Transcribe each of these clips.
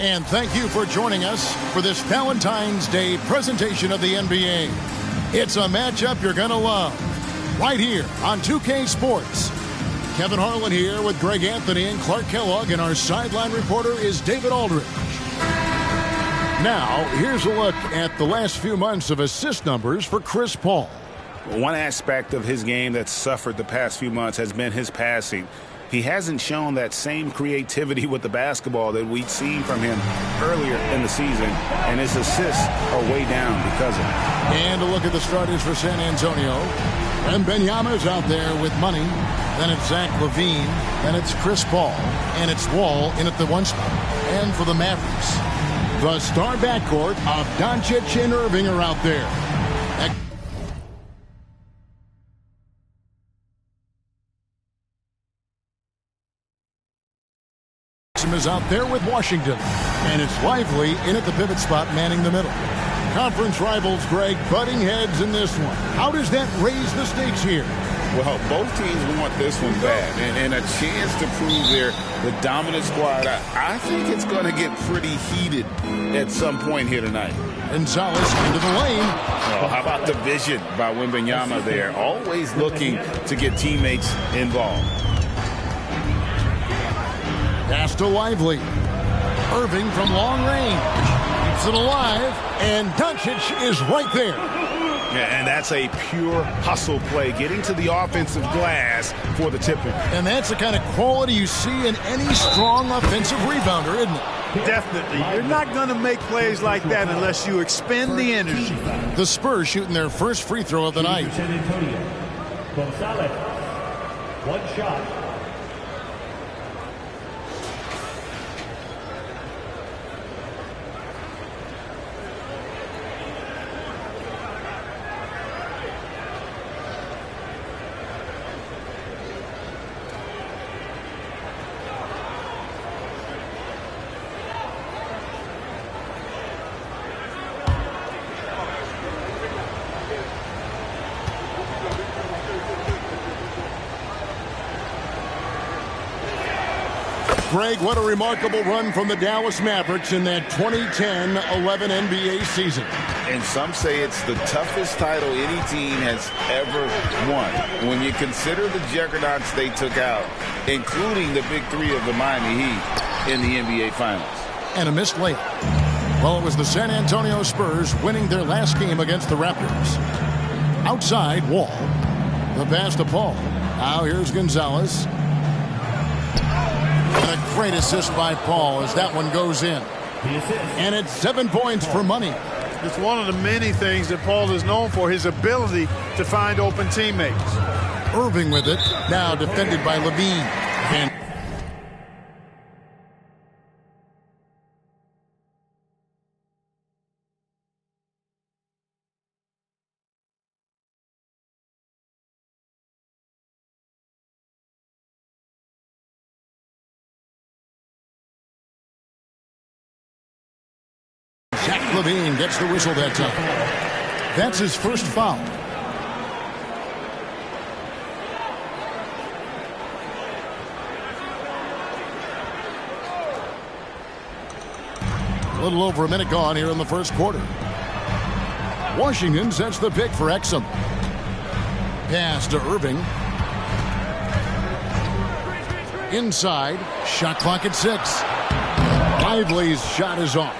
And thank you for joining us for this Valentine's Day presentation of the NBA. It's a matchup you're going to love. Right here on 2K Sports. Kevin Harlan here with Greg Anthony and Clark Kellogg, and our sideline reporter is David Aldridge. Now, here's a look at the last few months of assist numbers for Chris Paul. One aspect of his game that's suffered the past few months has been his passing. He hasn't shown that same creativity with the basketball that we'd seen from him earlier in the season, and his assists are way down because of it. And a look at the starters for San Antonio. And Wembanyama's out there with money. Then it's Zach LaVine. Then it's Chris Paul. And it's Wall in at the 1 spot. And for the Mavericks, the star backcourt of Doncic and Irving are out there. Is out there with Washington. And it's Lively in at the pivot spot, manning the middle. Conference rivals, Greg, butting heads in this one. How does that raise the stakes here? Well, both teams want this one bad, and a chance to prove they're the dominant squad. I think it's going to get pretty heated at some point here tonight. Gonzalez into the lane. Oh, how about the vision by Wembanyama there? Always looking to get teammates involved. Pass to Lively. Irving from long range. Keeps it alive. And Doncic is right there. Yeah, and that's a pure hustle play, getting to the offensive glass for the tipping. And that's the kind of quality you see in any strong offensive rebounder, isn't it? Definitely. You're not going to make plays like that unless you expend the energy. The Spurs shooting their first free throw of the night. San Antonio. Gonzalez. 1 shot. Greg, what a remarkable run from the Dallas Mavericks in that 2010-11 NBA season. And some say it's the toughest title any team has ever won. When you consider the juggernauts they took out, including the big three of the Miami Heat in the NBA Finals. And a missed layup. Well, it was the San Antonio Spurs winning their last game against the Raptors. Outside, Wall. The pass to Paul. Now here's Gonzalez. And a great assist by Paul as that one goes in. And it's 7 points for money. It's one of the many things that Paul is known for, his ability to find open teammates. Irving with it. Now defended by LaVine. And LaVine gets the whistle that time. That's his first foul. A little over a minute gone here in the first quarter. Washington sets the pick for Exum. Pass to Irving. Inside. Shot clock at 6. Lively's shot is off.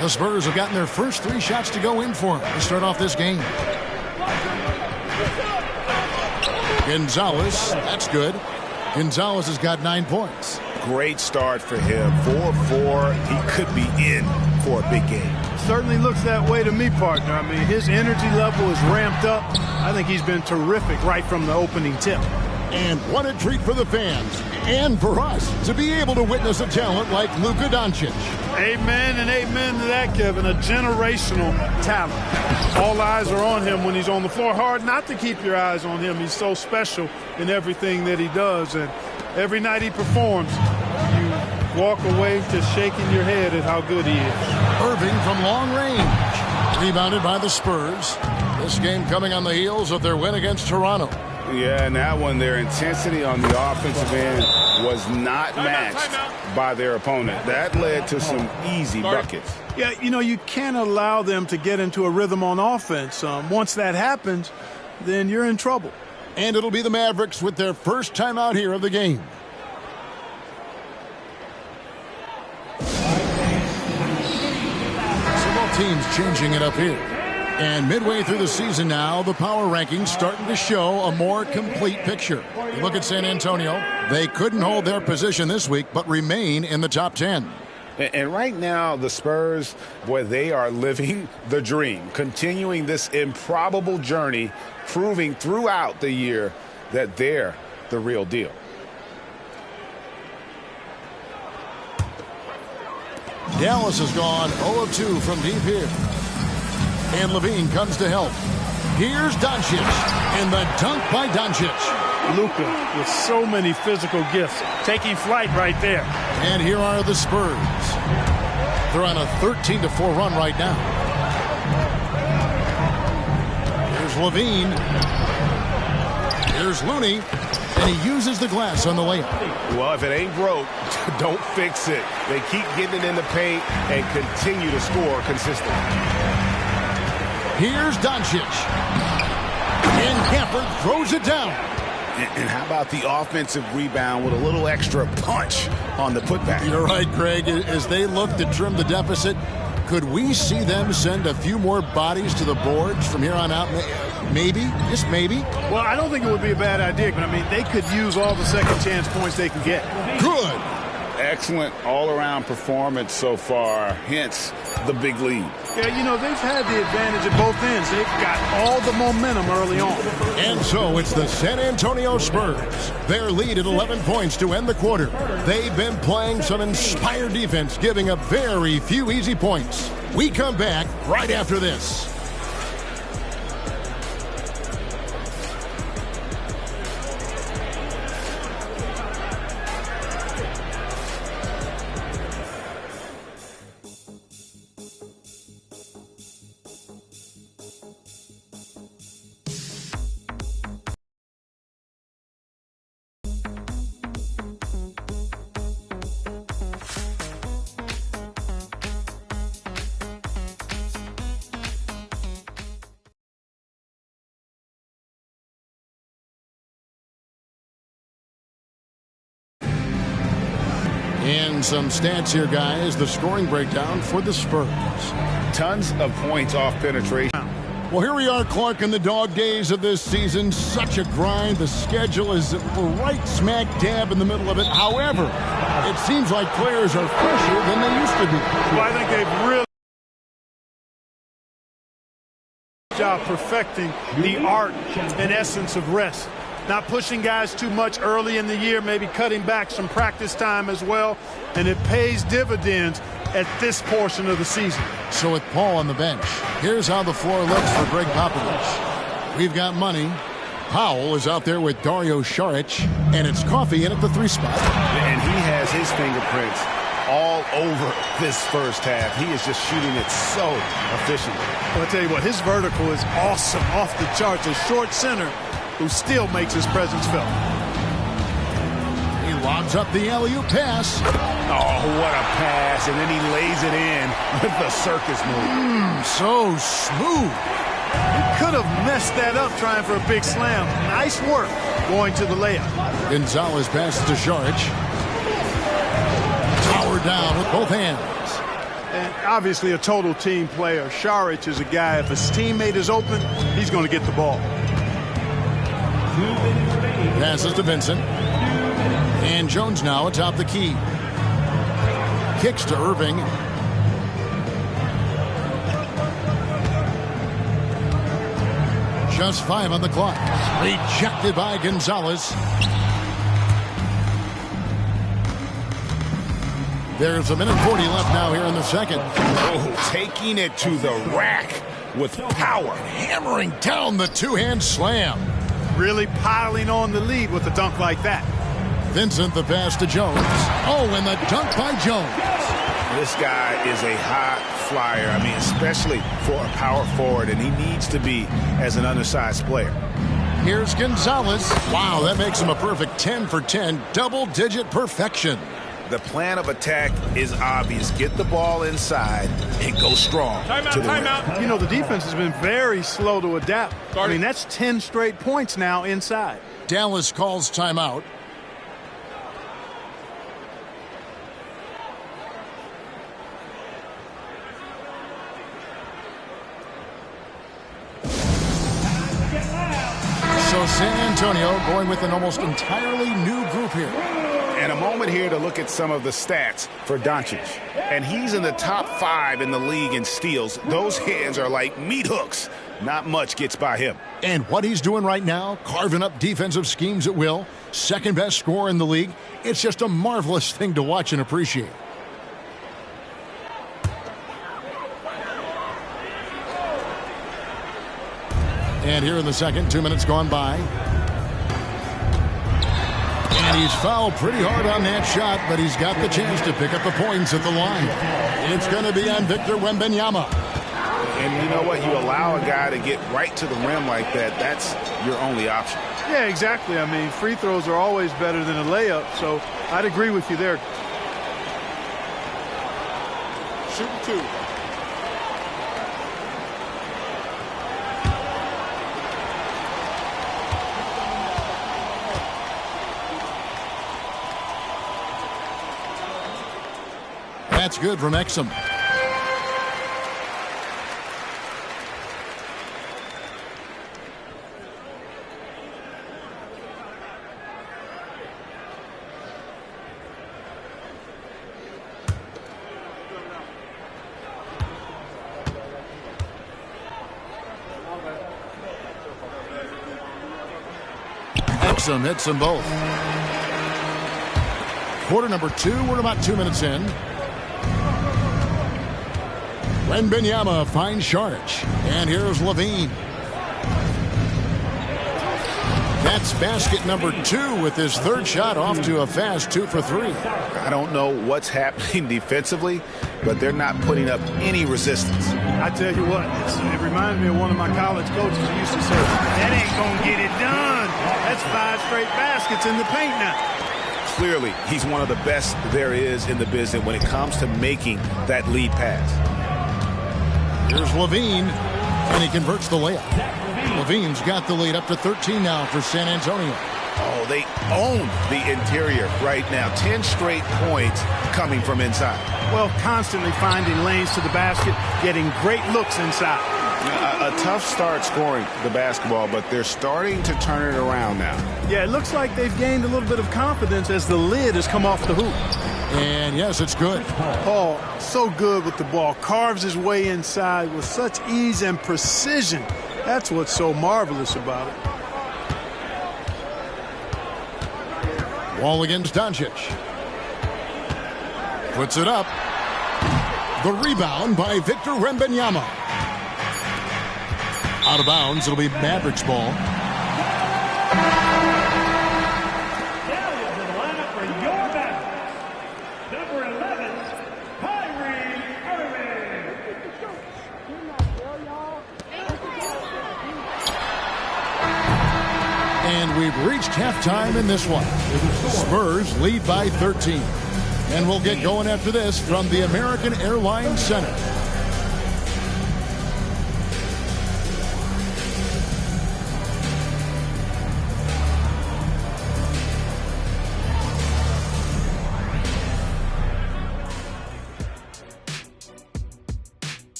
The Spurs have gotten their first 3 shots to go in for him to start off this game. Gonzalez, that's good. Gonzalez has got 9 points. Great start for him. 4-4. He could be in for a big game. Certainly looks that way to me, partner. I mean, his energy level is ramped up. I think he's been terrific right from the opening tip. And what a treat for the fans and for us to be able to witness a talent like Luka Doncic. Amen and amen to that, Kevin. A generational talent. All eyes are on him when he's on the floor. Hard not to keep your eyes on him. He's so special in everything that he does. And every night he performs, you walk away just shaking your head at how good he is. Irving from long range. Rebounded by the Spurs. This game coming on the heels of their win against Toronto. Yeah, and that one, their intensity on the offensive end was not matched by their opponent. That led to some easy buckets. Yeah, you know, you can't allow them to get into a rhythm on offense. Once that happens, then you're in trouble. And it'll be the Mavericks with their first timeout here of the game. So both teams changing it up here. And midway through the season now, the power rankings starting to show a more complete picture. You look at San Antonio. They couldn't hold their position this week, but remain in the top 10. And right now, the Spurs, boy, they are living the dream, continuing this improbable journey, proving throughout the year that they're the real deal. Dallas has gone 0 of 2 from deep here. And Levine comes to help. Here's Doncic, and the dunk by Doncic. Luka with so many physical gifts, taking flight right there. And here are the Spurs. They're on a 13-4 run right now. Here's Levine. Here's Looney, and he uses the glass on the layup. Well, if it ain't broke, don't fix it. They keep getting it in the paint and continue to score consistently. Here's Doncic. And Gafford throws it down. And how about the offensive rebound with a little extra punch on the putback? You're right, Greg. As they look to trim the deficit, could we see them send a few more bodies to the boards from here on out? Maybe, just maybe. Well, I don't think it would be a bad idea, but I mean, they could use all the second chance points they can get. Good. Excellent all-around performance so far, hence the big lead. Yeah, you know, they've had the advantage at both ends. They've got all the momentum early on. And so it's the San Antonio Spurs. Their lead at 11 points to end the quarter. They've been playing some inspired defense, giving up very few easy points. We come back right after this. And some stats here, guys. The scoring breakdown for the Spurs. Tons of points off penetration. Well, here we are, Clark, in the dog days of this season. Such a grind. The schedule is right smack dab in the middle of it. However, it seems like players are fresher than they used to be. Well, I think they've really job perfecting the art and essence of rest. Not pushing guys too much early in the year, maybe cutting back some practice time as well, and it pays dividends at this portion of the season. So with Paul on the bench, here's how the floor looks for Greg Popovich. We've got Money. Powell is out there with Dario Saric, and it's Coffee in at the 3 spot. And he has his fingerprints all over this first half. He is just shooting it so efficiently. Well, I'll tell you what, his vertical is awesome, off the charts. A short center who still makes his presence felt. He lobs up the alley-oop pass. Oh, what a pass. And then he lays it in with the circus move. So smooth. He could have messed that up trying for a big slam. Nice work going to the layup. Gonzalez passes to Saric. Tower down with both hands. And obviously a total team player. Saric is a guy, if his teammate is open, he's going to get the ball. Passes to Vincent. And Jones now atop the key. Kicks to Irving. Just 5 on the clock. Rejected by Gonzalez. There's a minute 40 left now here in the second. Oh, taking it to the rack with power. Hammering down the two-hand slam. Really piling on the lead with a dunk like that. Vincent, the pass to Jones. Oh, and the dunk by Jones. This guy is a high flyer. I mean, especially for a power forward, and he needs to be as an undersized player. Here's Gonzalez. Wow, that makes him a perfect 10 for 10, double-digit perfection. The plan of attack is obvious. Get the ball inside and go strong. Timeout. You know, the defense has been very slow to adapt. I mean, that's 10 straight points now inside. Dallas calls timeout. So San Antonio going with an almost entirely new group here. And a moment here to look at some of the stats for Doncic. And he's in the top 5 in the league in steals. Those hands are like meat hooks. Not much gets by him. And what he's doing right now, carving up defensive schemes at will, second best scorer in the league. It's just a marvelous thing to watch and appreciate. And here in the second, 2 minutes gone by. And he's fouled pretty hard on that shot, but he's got the chance to pick up the points at the line. It's going to be on Victor Wembanyama. And you know what? You allow a guy to get right to the rim like that, that's your only option. Yeah, exactly. I mean, free throws are always better than a layup, so I'd agree with you there. Shooting 2. That's good from Exum. Exum hits them both. Quarter number 2, we're about 2 minutes in. Wembanyama finds Sharch. And here's Levine. That's basket number 2 with his third shot off to a fast 2 for 3. I don't know what's happening defensively, but they're not putting up any resistance. I tell you what, it reminds me of one of my college coaches who used to say, that ain't going to get it done. That's 5 straight baskets in the paint now. Clearly, he's one of the best there is in the business when it comes to making that lead pass. Here's Levine, and he converts the layup. Levine's got the lead up to 13 now for San Antonio. Oh, they own the interior right now. 10 straight points coming from inside. Well, constantly finding lanes to the basket, getting great looks inside. A tough start scoring the basketball, but they're starting to turn it around now. Yeah, it looks like they've gained a little bit of confidence as the lid has come off the hoop. And yes, it's good. Paul, so good with the ball. Carves his way inside with such ease and precision. That's what's so marvelous about it. Wall against Doncic. Puts it up. The rebound by Victor Wembanyama. Out of bounds, it'll be Mavericks ball. And we've reached halftime in this one. Spurs lead by 13. And we'll get going after this from the American Airlines Center.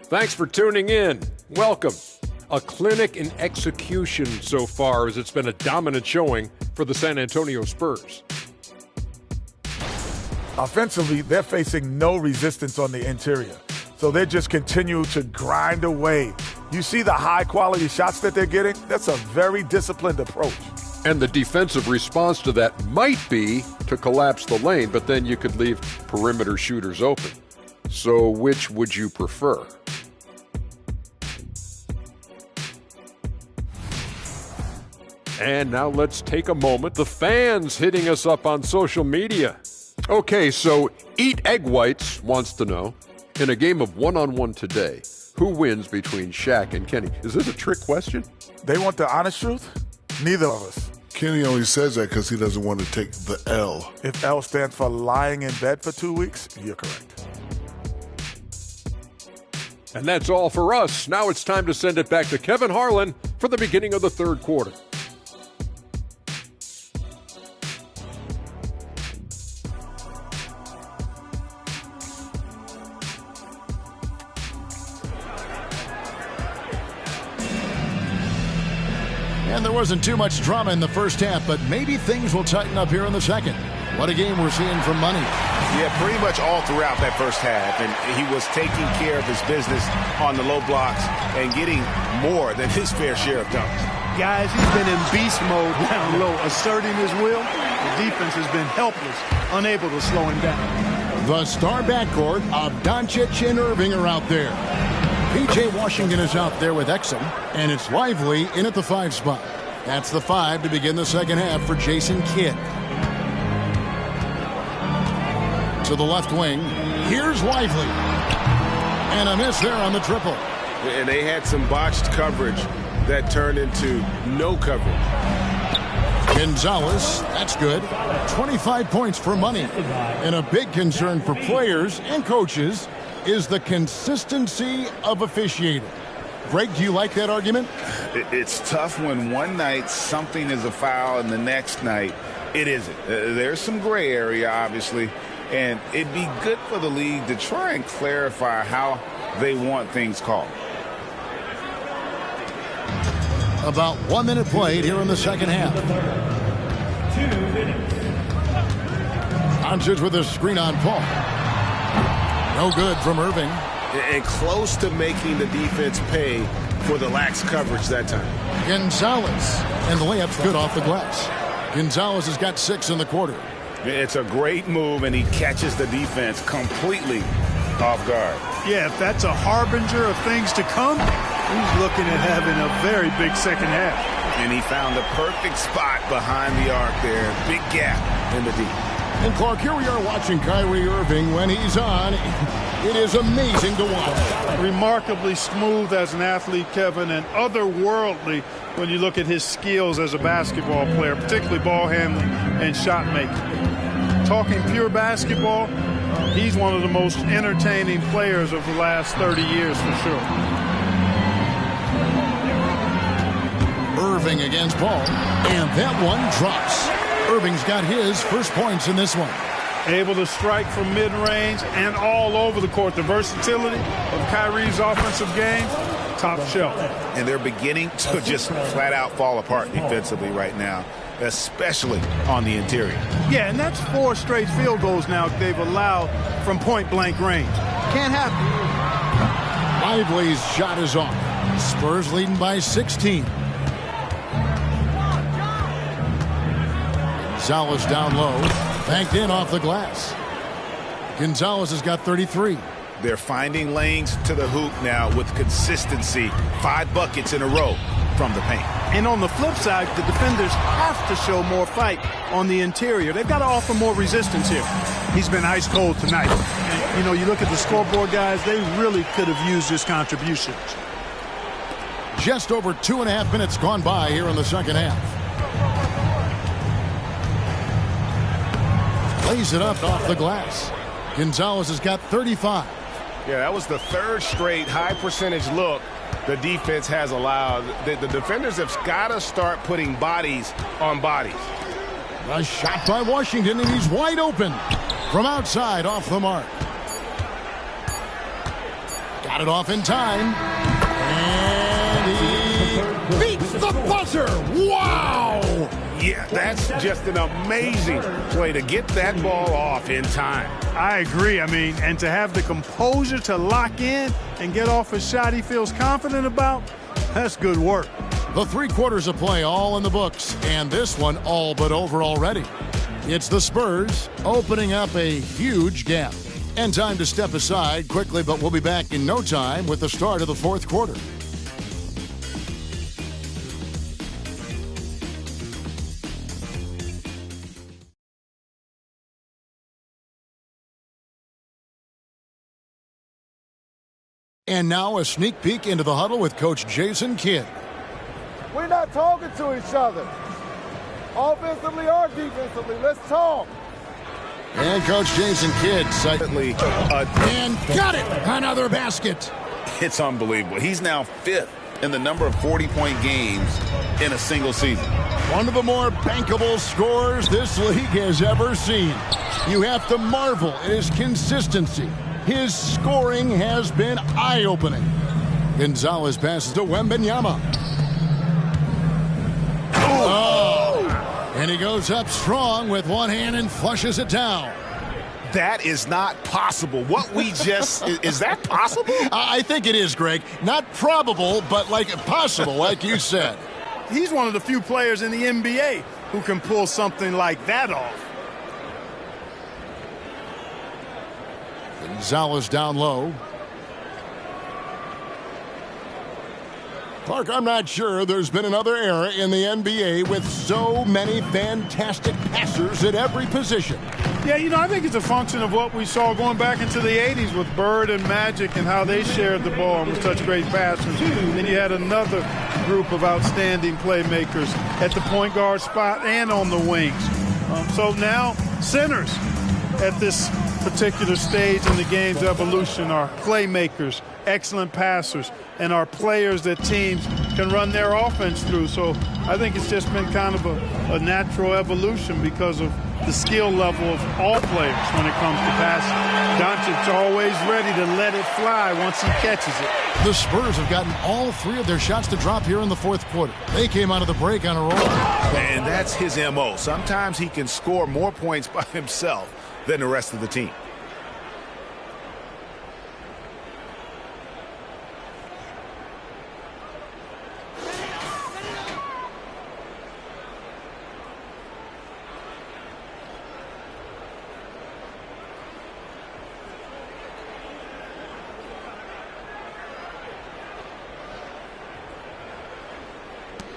Thanks for tuning in. Welcome. A clinic in execution so far, as it's been a dominant showing for the San Antonio Spurs. Offensively, they're facing no resistance on the interior. So they just continue to grind away. You see the high-quality shots that they're getting? That's a very disciplined approach. And the defensive response to that might be to collapse the lane, but then you could leave perimeter shooters open. So which would you prefer? And now let's take a moment. The fans hitting us up on social media. Okay, so Eat Egg Whites wants to know, in a game of one-on-one today, Who wins between Shaq and Kenny? Is this a trick question? They want the honest truth? Neither of us. Kenny only says that because he doesn't want to take the L. If L stands for lying in bed for 2 weeks, you're correct. And that's all for us. Now it's time to send it back to Kevin Harlan for the beginning of the third quarter. And there wasn't too much drama in the first half, but maybe things will tighten up here in the second. What a game we're seeing from Money. Yeah, pretty much all throughout that first half. And he was taking care of his business on the low blocks and getting more than his fair share of dunks. Guys, he's been in beast mode down low, asserting his will. The defense has been helpless, unable to slow him down. The star backcourt of Doncic and Irving are out there. P.J. Washington is out there with Exum, and it's Lively in at the 5 spot. That's the 5 to begin the second half for Jason Kidd. To the left wing, here's Lively. And a miss there on the triple. And they had some botched coverage that turned into no coverage. Gonzalez, that's good. 25 points for Money. And a big concern for players and coaches is the consistency of officiating. Greg, do you like that argument? It's tough when one night something is a foul and the next night it isn't. There's some gray area, obviously, and it'd be good for the league to try and clarify how they want things called. About 1 minute played here in the second half. 2 minutes. Doncic with a screen on Paul. No good from Irving. And close to making the defense pay for the lax coverage that time. Gonzalez. And the layup's good off the glass. Gonzalez has got 6 in the quarter. It's a great move, and he catches the defense completely off guard. Yeah, if that's a harbinger of things to come, he's looking at having a very big second half. And he found the perfect spot behind the arc there. Big gap in the deep. And Clark, here we are watching Kyrie Irving when he's on. It is amazing to watch. Remarkably smooth as an athlete, Kevin, and otherworldly when you look at his skills as a basketball player, particularly ball handling and shot making. Talking pure basketball, he's one of the most entertaining players of the last 30 years for sure. Irving against Paul, and that one drops. Irving's got his first points in this one. Able to strike from mid-range and all over the court. The versatility of Kyrie's offensive game, top shelf. And they're beginning to just flat out fall apart defensively right now, especially on the interior. Yeah, and that's 4 straight field goals now they've allowed from point-blank range. Can't happen. Lively's shot is off. Spurs leading by 16. Gonzalez down low, banked in off the glass. Gonzalez has got 33. They're finding lanes to the hoop now with consistency. 5 buckets in a row from the paint. And on the flip side, the defenders have to show more fight on the interior. They've got to offer more resistance here. He's been ice cold tonight. And, you know, you look at the scoreboard, guys, they really could have used his contributions. Just over 2.5 minutes gone by here in the second half. Lays it up off the glass. Gonzalez has got 35. Yeah, that was the 3rd straight high percentage look the defense has allowed. The defenders have got to start putting bodies on bodies. A shot by Washington, and he's wide open. From outside, off the mark. Got it off in time. And he beats the buzzer. Wow! Yeah, that's just an amazing play to get that ball off in time. I agree. I mean, and to have the composure to lock in and get off a shot he feels confident about, that's good work. The 3 quarters of play all in the books, and this one all but over already. It's the Spurs opening up a huge gap. And time to step aside quickly, but we'll be back in no time with the start of the 4th quarter. And now a sneak peek into the huddle with Coach Jason Kidd. We're not talking to each other. Offensively or defensively, let's talk. And Coach Jason Kidd silently and got it. Another basket. It's unbelievable. He's now 5th in the number of 40-point games in a single season. One of the more bankable scorers this league has ever seen. You have to marvel at his consistency. His scoring has been eye-opening. Gonzalez passes to Wembanyama. And he goes up strong with one hand and flushes it down. That is not possible. What we just... is that possible? I think it is, Greg. Not probable, but like possible, like you said. He's one of the few players in the NBA who can pull something like that off. Gonzalez down low. Clark, I'm not sure there's been another era in the NBA with so many fantastic passers at every position. Yeah, you know, I think it's a function of what we saw going back into the 80s with Bird and Magic and how they shared the ball and were such great passers. Then you had another group of outstanding playmakers at the point guard spot and on the wings. So now centers at this particular stage in the game's evolution are playmakers, excellent passers, and are players that teams can run their offense through. So I think it's just been kind of a natural evolution because of the skill level of all players when it comes to passing. Doncic's always ready to let it fly once he catches it. The Spurs have gotten all 3 of their shots to drop here in the 4th quarter. They came out of the break on a roll. And that's his MO. Sometimes he can score more points by himself than the rest of the team.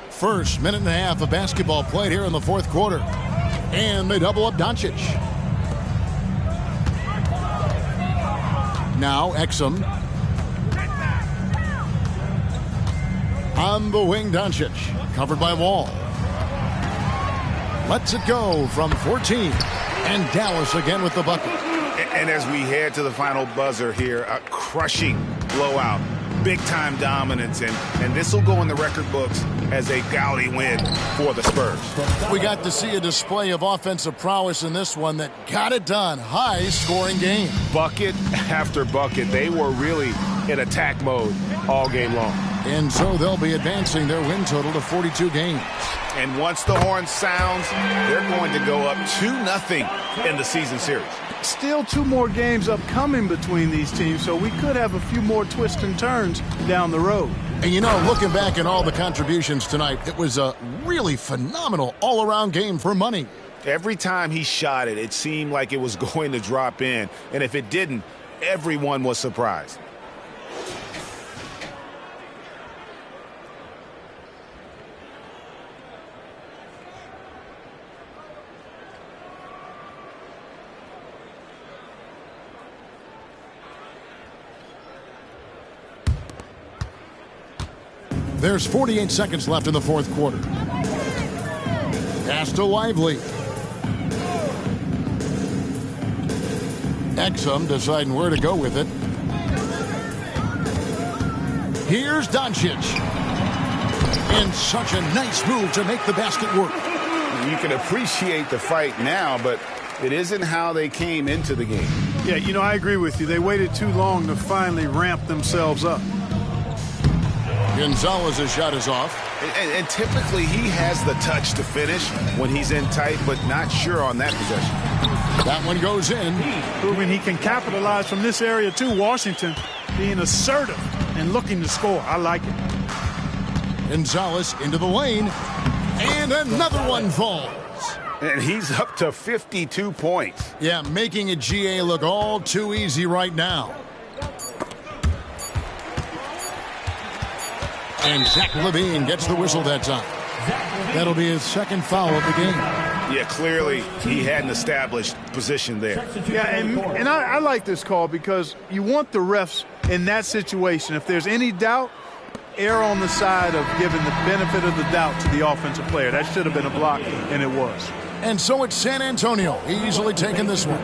First minute and a half of basketball played here in the 4th quarter. And they double up Doncic. Now Exum. On the wing, Doncic. Covered by Wall. Lets it go from 14. And Dallas again with the bucket. And as we head to the final buzzer here, a crushing blowout. Big-time dominance, and this will go in the record books as a gaudy win for the Spurs. We got to see a display of offensive prowess in this one that got it done. High-scoring game. Bucket after bucket. They were really in attack mode all game long. And so they'll be advancing their win total to 42 games. And once the horn sounds, they're going to go up 2-0 in the season series. Still 2 more games upcoming between these teams, so we could have a few more twists and turns down the road. And you know, looking back at all the contributions tonight, it was a really phenomenal all-around game for money. Every time he shot it, it seemed like it was going to drop in. And if it didn't, everyone was surprised. There's 48 seconds left in the 4th quarter. Pass to Lively. Exum deciding where to go with it. Here's Doncic. And such a nice move to make the basket work. You can appreciate the fight now, but it isn't how they came into the game. Yeah, you know, I agree with you. They waited too long to finally ramp themselves up. Gonzalez's shot is off. And typically he has the touch to finish when he's in tight, but not sure on that possession. That one goes in. Proving he can capitalize from this area too. Washington being assertive and looking to score. I like it. Gonzalez into the lane. And another one falls. And he's up to 52 points. Yeah, making a GA look all too easy right now. And Zach LaVine gets the whistle that time. That'll be his 2nd foul of the game. Yeah, clearly he had an established position there. Yeah, and I like this call because you want the refs in that situation, if there's any doubt, err on the side of giving the benefit of the doubt to the offensive player. That should have been a block, and it was. And so it's San Antonio easily taking this one.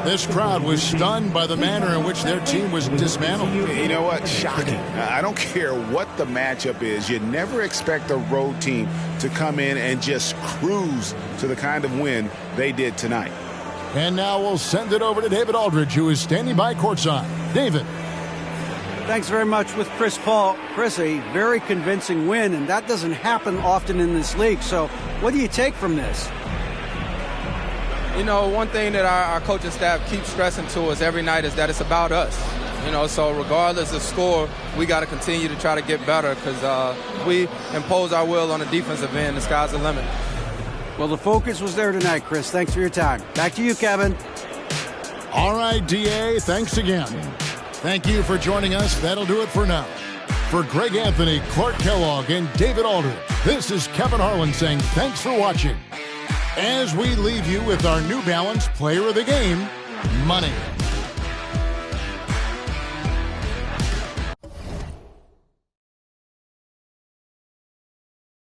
This crowd was stunned by the manner in which their team was dismantled. You know what? Shocking. I don't care what the matchup is. You never expect a road team to come in and just cruise to the kind of win they did tonight. And now we'll send it over to David Aldridge, who is standing by courtside. David. Thanks very much with Chris Paul. Chris, a very convincing win, and that doesn't happen often in this league. So what do you take from this? You know, one thing that our coaching staff keeps stressing to us every night is that it's about us. You know, so regardless of score, we got to continue to try to get better because we impose our will on the defensive end. The sky's the limit. Well, the focus was there tonight, Chris. Thanks for your time. Back to you, Kevin. All right, DA, thanks again. Thank you for joining us. That'll do it for now. For Greg Anthony, Clark Kellogg, and David Aldridge, this is Kevin Harlan saying thanks for watching. As we leave you with our New Balance Player of the Game, Money.